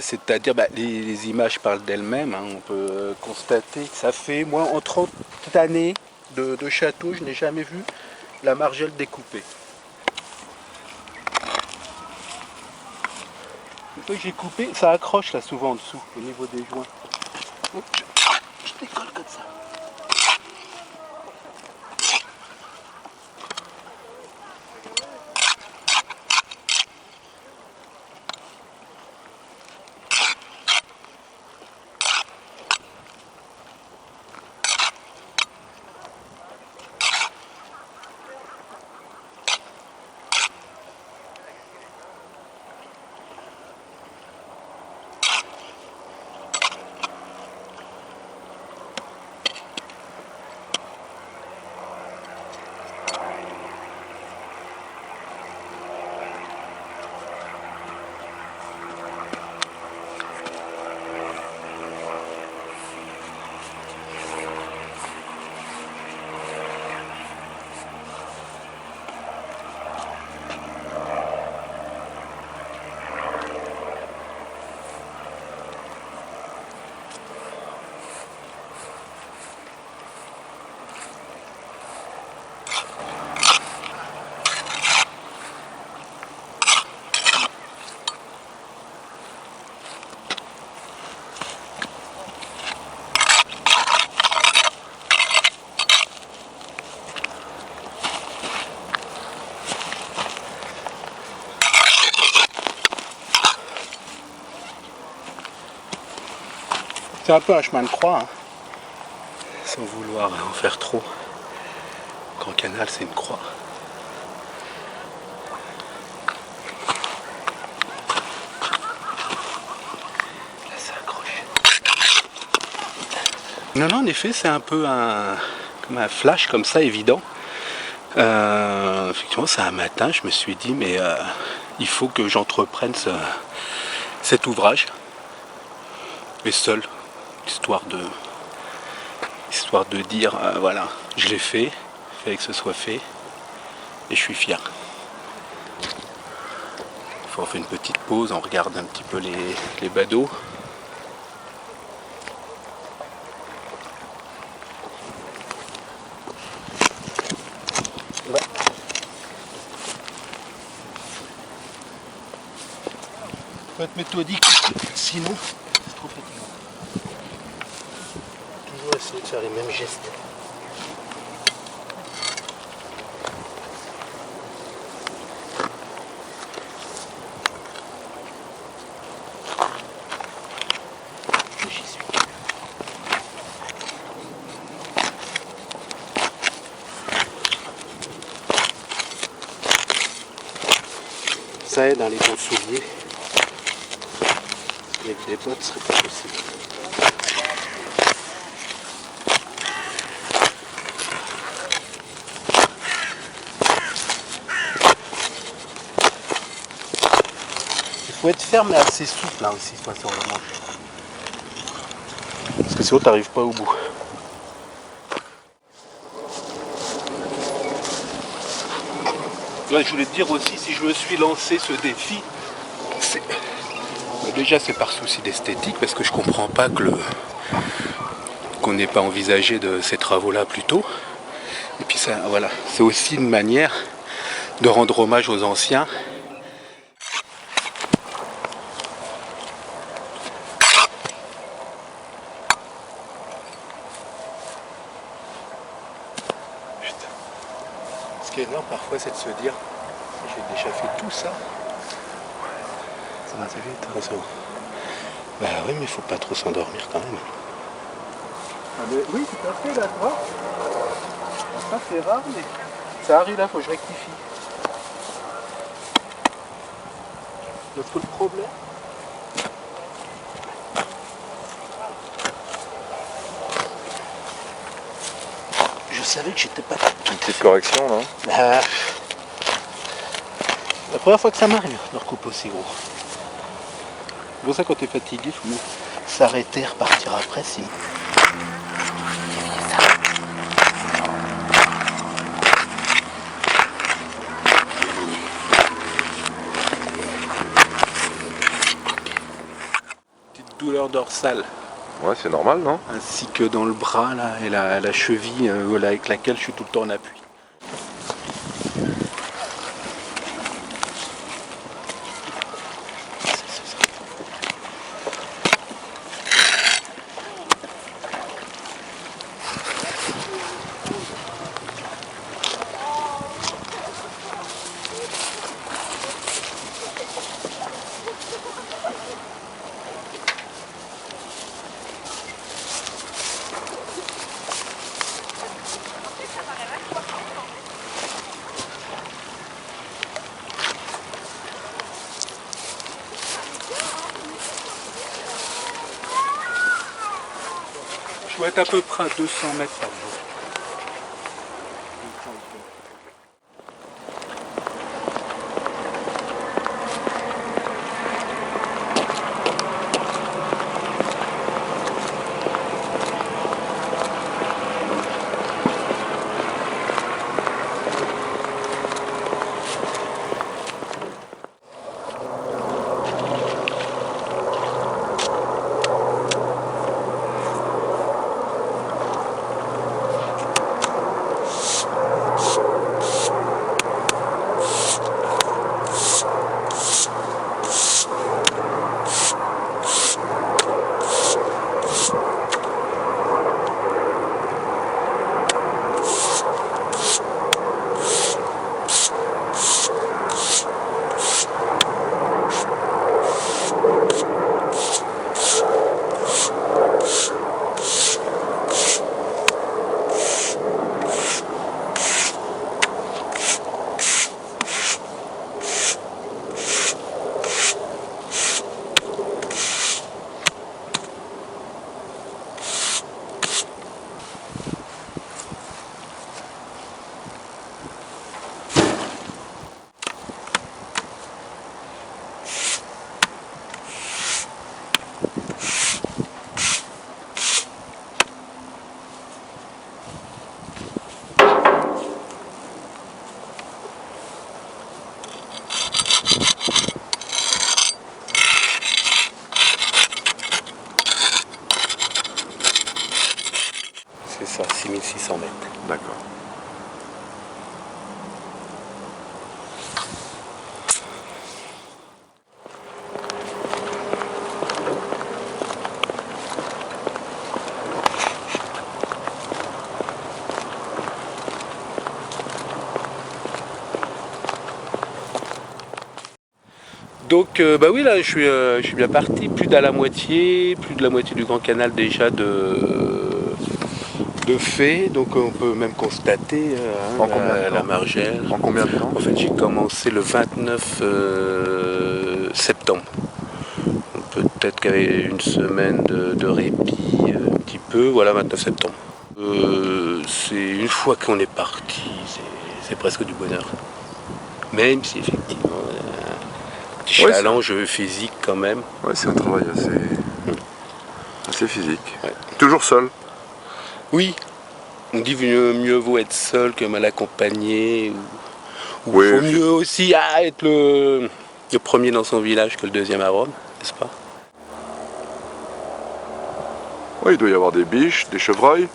c'est-à-dire, les images parlent d'elles-mêmes, hein. On peut constater que ça fait, moi, en 30 années de château, je n'ai jamais vu la margelle découpée. Une fois que j'ai coupé, ça accroche là souvent en dessous, au niveau des joints. Donc, je décolle comme ça. C'est un peu un chemin de croix, hein. Sans vouloir en faire trop. Grand Canal, c'est une croix. Là, c'est accroché. Non, en effet, c'est un peu comme un flash comme ça, évident. Effectivement, c'est un matin, je me suis dit, mais il faut que j'entreprenne cet ouvrage. Et seul. Histoire de dire voilà, je l'ai fait, il fallait que ce soit fait et je suis fier. On fait une petite pause, on regarde un petit peu les badauds. Ouais. Faut être méthodique, sinon c'est trop fatigant. Essayer de faire les mêmes gestes. J'y suis. Ça aide, hein, les bons souliers. Avec des bottes, ce serait pas possible. Il faut être ferme et assez souple là aussi, toi, sur le manche. Parce que sinon, t'arrives pas au bout. Ouais, je voulais te dire aussi, si je me suis lancé ce défi, déjà c'est par souci d'esthétique, parce que je comprends pas qu'on n'ait pas envisagé de ces travaux-là plus tôt. Et puis ça, voilà, c'est aussi une manière de rendre hommage aux anciens. Ce qui est énorme parfois, c'est de se dire, j'ai déjà fait tout ça. Ça va assez vite. Ah, c'est bon. Bah oui, mais il faut pas trop s'endormir quand même. Ah mais oui, tout à fait, là, tu vois. Ça c'est rare, mais ça arrive là, faut que je rectifie. Le problème. Je savais que j'étais pas tout. Une petite correction là. La première fois que ça m'arrive de recouper aussi gros. C'est pour ça quand t'es fatigué, il faut s'arrêter, repartir après sinon. l'épaisseur dorsale. Ouais, c'est normal, non? Ainsi que dans le bras là, et la cheville avec laquelle je suis tout le temps en appui. Je dois être à peu près à 200 mètres par jour. C'est ça, 6600 mètres. D'accord. Donc bah oui là je suis bien parti, plus de la moitié du Grand Canal déjà de fait, donc on peut même constater En combien de temps la margelle. En combien de temps? En fait j'ai commencé le 29 septembre. Peut-être qu'il y avait une semaine de répit, un petit peu, voilà 29 septembre. C'est une fois qu'on est parti, c'est presque du bonheur. Même si effectivement petit challenge physique quand même. Ouais, c'est un travail assez physique. Ouais. Toujours seul? Oui, on dit mieux vaut être seul que mal accompagné. Ou Oui, faut mieux aussi être le premier dans son village que le deuxième à Rome, n'est-ce pas? Oui, il doit y avoir des biches, des chevreuils.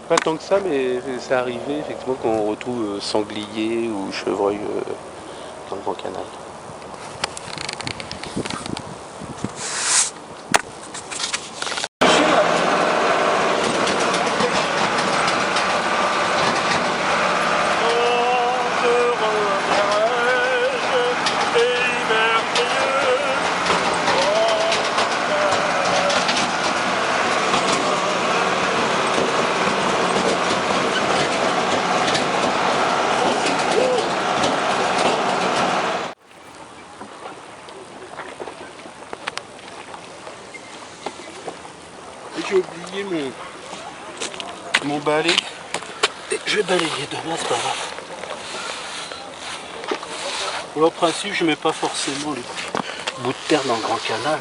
Pas tant que ça, mais c'est arrivé effectivement qu'on retrouve sanglier ou chevreuil dans le Grand Canal. J'ai oublié mon balai. Et je vais balayer demain, c'est pas grave. En principe, je mets pas forcément les bouts de terre dans le Grand Canal.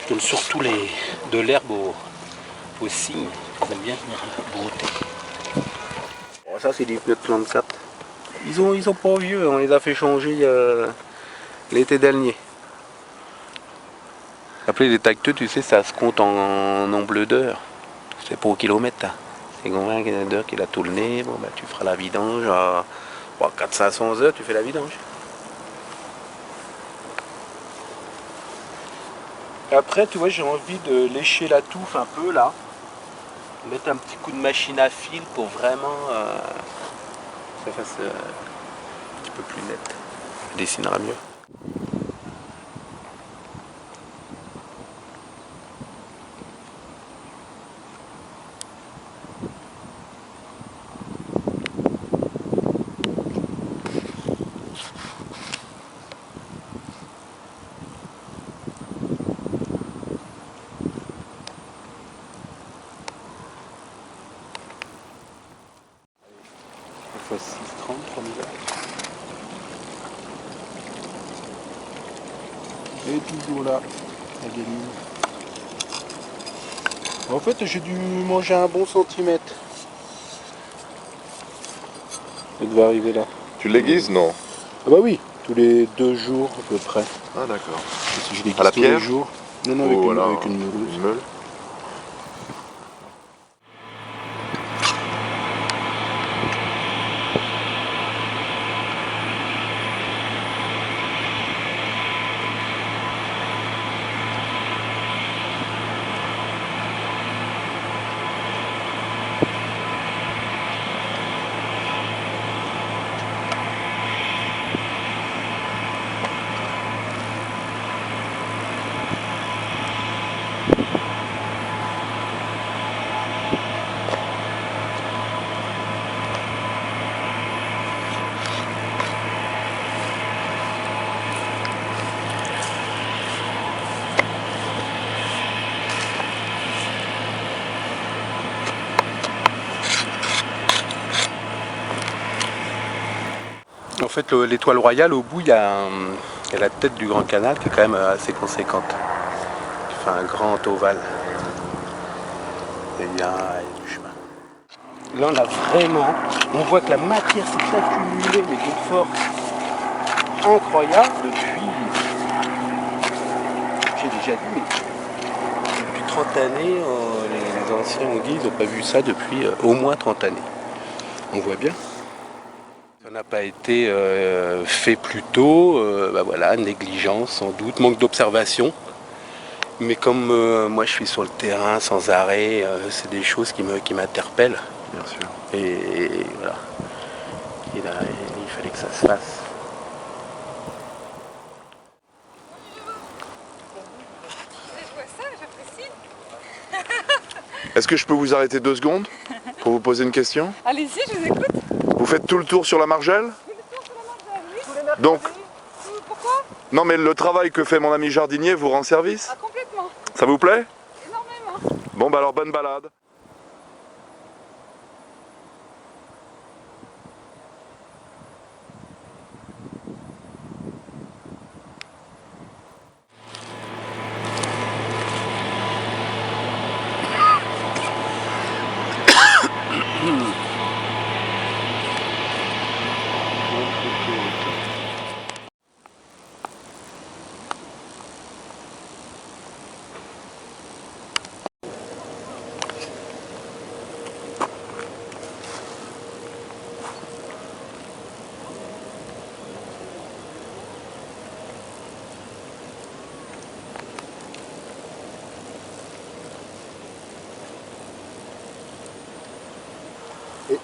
Je donne surtout de l'herbe aux cygnes. Ils aiment bien venir brouter. Bon, ça, c'est des pneus de 34. Ils sont pas vieux, on les a fait changer l'été dernier. Après les tracteurs, tu sais, ça se compte en nombre d'heures. C'est pour kilomètre. Hein. C'est combien d'heures qu'il a tourné. Bon, bah, tu feras la vidange à 400-500 heures, tu fais la vidange. Après, tu vois, j'ai envie de lécher la touffe un peu là. Mettre un petit coup de machine à fil pour vraiment que ça fasse un petit peu plus net. Ça dessinera mieux. Fois 6,30, 30 heures. Et toujours là, la gamine. En fait, j'ai dû manger un bon centimètre. Elle devait arriver là. Tu l'aiguises? Non. Ah bah oui, tous les 2 jours à peu près. Ah d'accord. Si je l'aiguise À la tous les pierre? jours. Non, non, Ou alors avec une meuleuse. Une meule. En fait, l'étoile royale, au bout, il y a la tête du Grand Canal qui est quand même assez conséquente. Qui fait un grand ovale. Et il y a du chemin. Là, on a vraiment, on voit que la matière s'est accumulée, mais d'une force incroyable depuis, j'ai déjà dit, mais depuis 30 années, les anciens ont dit, ils n'ont pas vu ça depuis au moins 30 années. On voit bien. Ça n'a pas été fait plus tôt, bah voilà, négligence sans doute, manque d'observation. Mais comme moi je suis sur le terrain sans arrêt, c'est des choses qui m'interpellent. Bien sûr. Et voilà. Il fallait que ça se fasse. Je vois ça, j'apprécie. Est-ce que je peux vous arrêter 2 secondes pour vous poser une question? Allez-y, je vous écoute. Vous faites tout le tour sur la Margelle? Tout le tour sur la marge, oui. Donc, Pourquoi? non mais le travail que fait mon ami jardinier vous rend service? Ah, complètement. Ça vous plaît? Énormément. Bon bah alors bonne balade.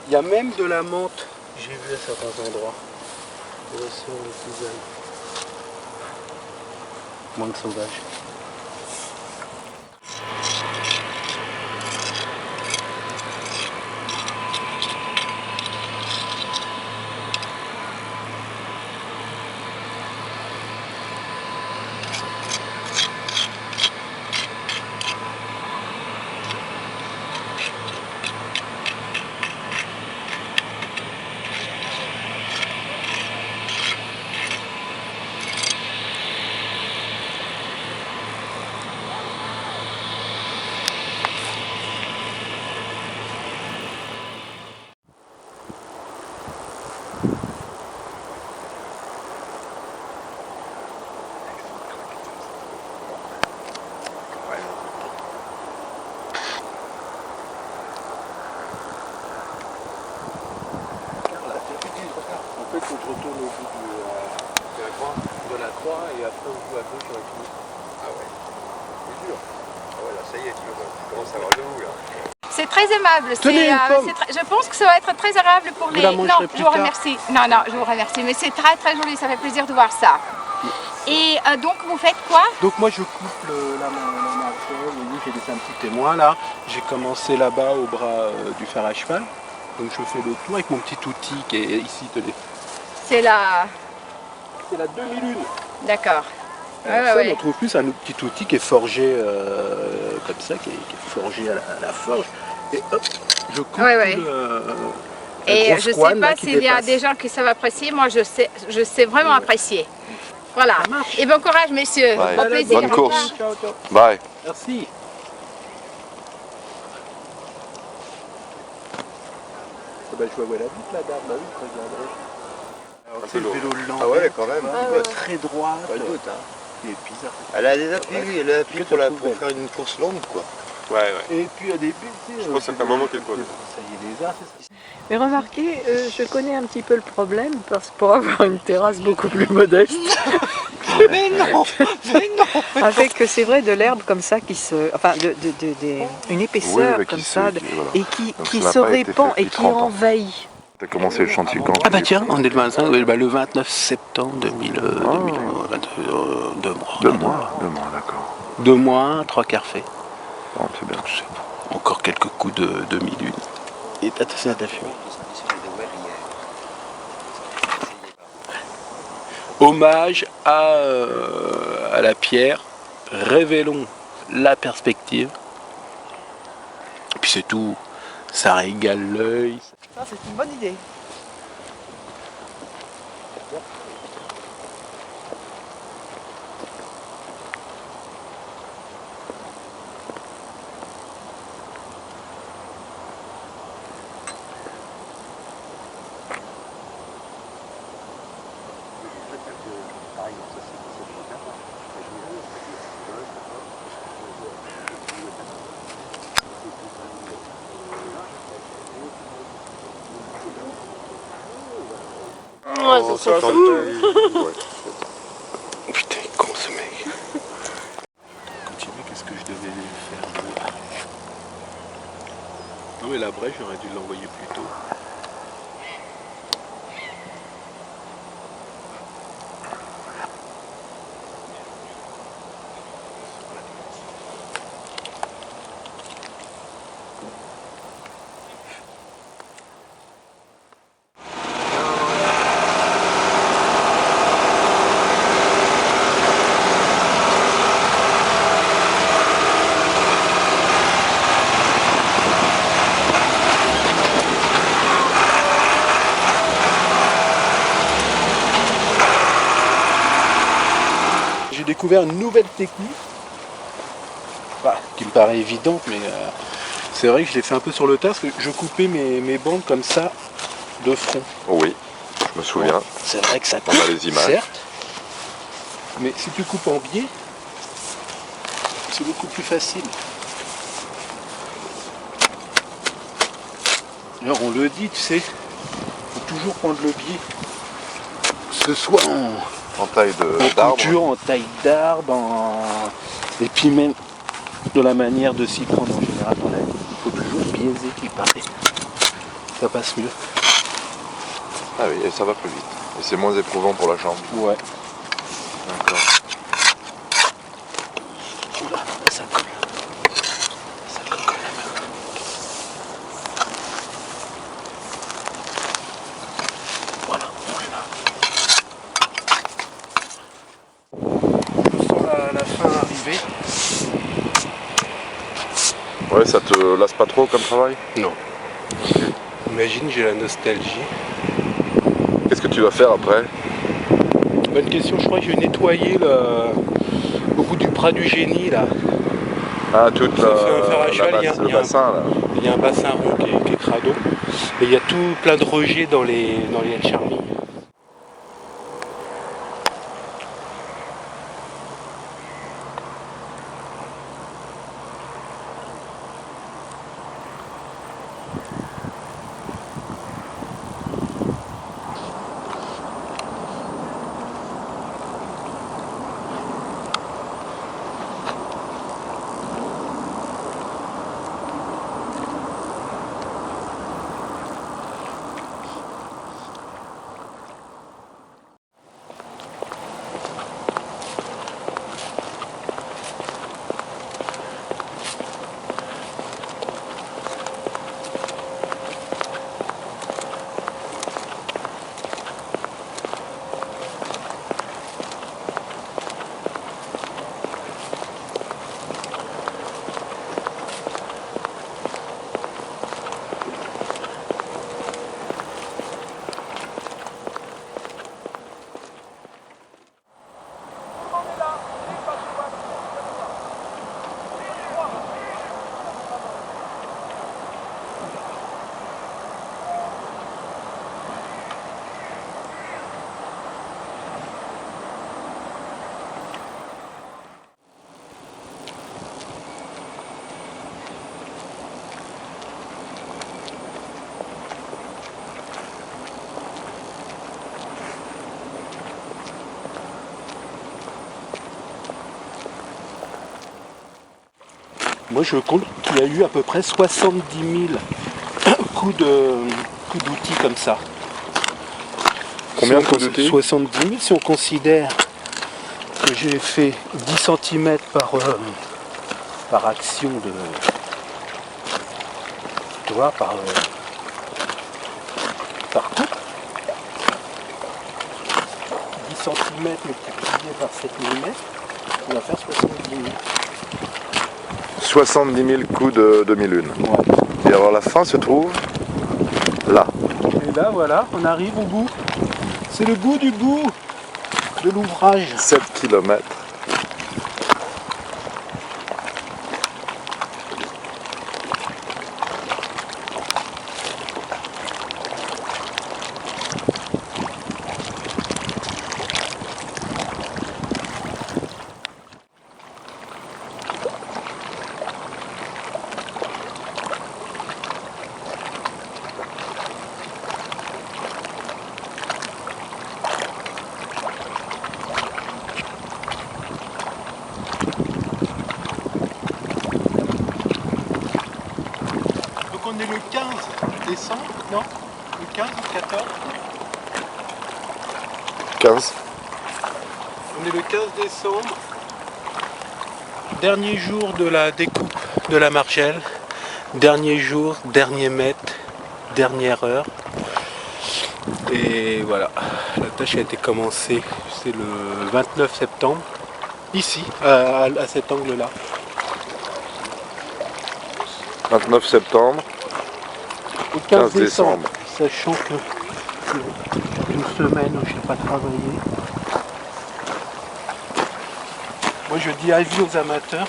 Il y a même de la menthe, j'ai vu à certains endroits. Sur les tisanes. Moins que sauvage. qu'on retourne au bout de la croix et après on joue à gauche avec nous. Ah ouais. C'est dur. Ah ouais, là, ça y est, tu commences à avoir le goût, là. C'est très aimable. Tenez une pomme. Je pense que ça va être très agréable pour Vous les... la Non, mangerez je plus vous tard. remercie. Non, non, je vous remercie. Mais c'est très très joli, ça fait plaisir de voir ça. Et donc vous faites quoi? Donc moi je coupe la marchelle, vous voyez j'ai laissé un petit témoin là. J'ai commencé là-bas au bras du fer à cheval. Donc je fais le tour avec mon petit outil qui est ici, tenez. C'est la... C'est la demi-lune. D'accord. Ça, on trouve plus un petit outil qui est forgé comme ça, qui est forgé à la forge. Et hop, je coupe Et je ne sais pas s'il y a des gens qui savent apprécier, moi je sais vraiment apprécier. Voilà. Et bon courage messieurs, Ouais. au plaisir. Bonne course. Ciao, ciao. Bye. Merci. Ben, je vois où elle habite la dame, bah oui, je regarderai. Alors, Un c'est peu le vélo Ah lent, ouais, quand même. très droite. Pas de doute, hein. Et bizarre. Elle a des appuis, oui, elle a appuyé Que pour tu trouves, faire une course longue, quoi. Ouais, ouais. Et puis au début, tu sais, Je pense que ça fait un moment qu'elle pose. Ça y est, les arts, c'est ça. Mais remarquez, je connais un petit peu le problème parce que pour avoir une terrasse beaucoup plus modeste. Mais non, Avec, c'est vrai, de l'herbe comme ça qui se. Enfin, une épaisseur Oui, comme qui ça, se- qui- voilà. et Donc qui ça n'a se pas été répand fait et depuis qui 30 ans. envahit. T'as commencé le chantier quand? Ah bah tiens, on est le 25, le 29 septembre 2022, 2 mois. 2 mois. 2 mois, d'accord. 2 mois, 3 quarts fait. Bon, c'est bien. Encore quelques coups de demi-lune. Et attention à ta fumée. Hommage à la pierre, révélons la perspective. Et puis c'est tout, ça régale l'œil. Ça, c'est une bonne idée. Oh, ça, ça, ouais. Putain, con ce mec. Continuer, qu'est-ce que je devais faire d'autre? Non mais la brèche, j'aurais dû l'envoyer plus tôt. J'ai découvert une nouvelle technique, qui me paraît évidente, mais c'est vrai que je l'ai fait un peu sur le tas, parce que je coupais mes bandes comme ça, de front. Oui, je me souviens. C'est vrai que ça On a les images. certes, mais si tu coupes en biais, c'est beaucoup plus facile. Alors on le dit, tu sais, faut toujours prendre le biais, que ce soit En taille en d'arbre. couture, en taille d'arbre, et puis même de la manière de s'y prendre en général dans la vie. Il faut toujours biaiser, il paraît. Ça passe mieux. Ah oui, et ça va plus vite. Et c'est moins éprouvant pour la jambe. Ouais. D'accord. Oula, ça colle. Ça colle quand même. Voilà, on est là. Je sens la fin arriver. Ouais, ça te lasse pas trop comme travail? Non. Imagine, j'ai la nostalgie. Qu'est-ce que tu vas faire après? Bonne question, je crois que je vais nettoyer au bout du Prat du Génie là. Ah, toute Ça fait un fer à cheval, le bassin là. Il y a un bassin rond qui est crado. Et il y a tout plein de rejets dans les haies charmilles. Moi je compte qu'il y a eu à peu près 70 000 coups d'outils comme ça. Combien de coups d'outils? 70 000 si on considère que j'ai fait 10 cm par action de... Tu vois, par coupe. 10 cm multiplié par 7 mm, on va faire 70 000. 70 000 coups de 2001. Ouais. Et alors la fin se trouve là. Et là voilà, on arrive au bout. C'est le bout du bout de l'ouvrage. 7 km. Donc on est le 15 décembre, non? Le 15 ou 14? 15. On est le 15 décembre, dernier jour de la découpe de la margelle, dernier jour, dernier mètre, dernière heure. Et voilà, la tâche a été commencée, c'est le 29 septembre, ici, à cet angle-là. 29 septembre. Au 15 15 décembre, sachant que une semaine où je n'ai pas travaillé. Moi je dis avis aux amateurs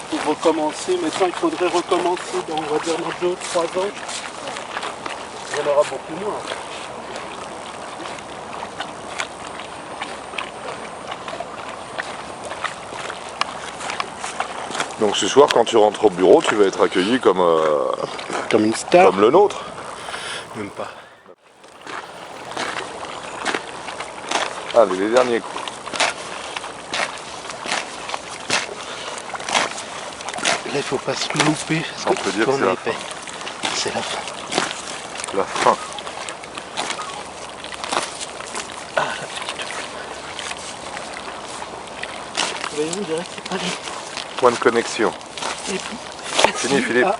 pour recommencer. Maintenant il faudrait recommencer dans, on va dire, dans 2-3 ans. Il y en aura beaucoup moins. Donc ce soir, quand tu rentres au bureau, tu vas être accueilli comme Comme une star. le nôtre. Même pas. Allez, les derniers coups. Là il faut pas se louper. On peut dire que c'est la fin. C'est la fin. La fin. Vous voyez, on dirait que c'est pas dit. Point de connexion. Et puis, Fini, Philippe. ah,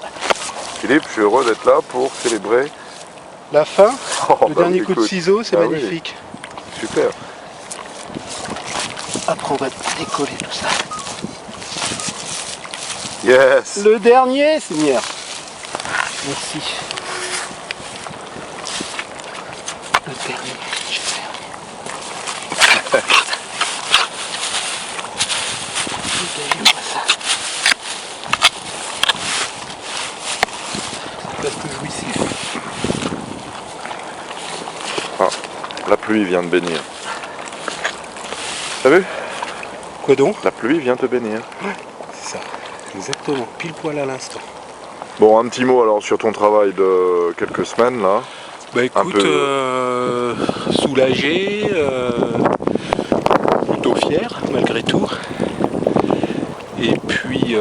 Philippe, je suis heureux d'être là pour célébrer. la fin, Oh, le bah dernier oui, coup de écoute. ciseau, c'est Ah oui. magnifique. Super. Après on va décoller tout ça. Yes. Le dernier, Seigneur. Merci. Le dernier, j'espère. Regardez-moi ça. Ça reste jouissif. Ah, la pluie vient de bénir. T'as vu? Quoi donc? La pluie vient te bénir. C'est ça. Exactement. Pile poil à l'instant. Bon, un petit mot alors sur ton travail de quelques semaines là. Bah écoute, peu- soulagé, plutôt fier malgré tout. Et puis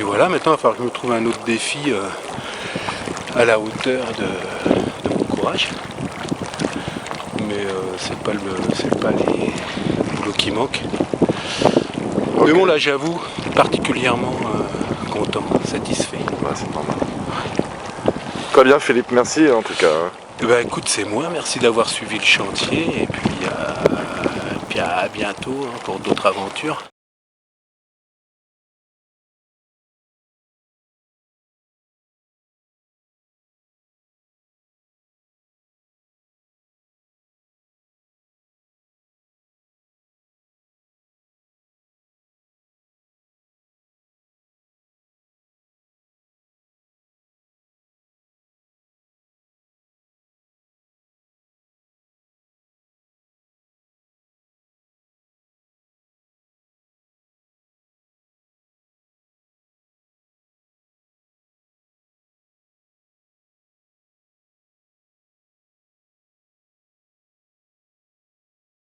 voilà, maintenant il va falloir que je me trouve un autre défi à la hauteur de mon courage. Mais c'est pas les boulots qui manquent. Ok. Mais bon là j'avoue, particulièrement content, satisfait. Bah, c'est normal. Très bien Philippe, merci en tout cas. Eh ben, écoute, c'est moi, merci d'avoir suivi le chantier et puis à bientôt pour d'autres aventures.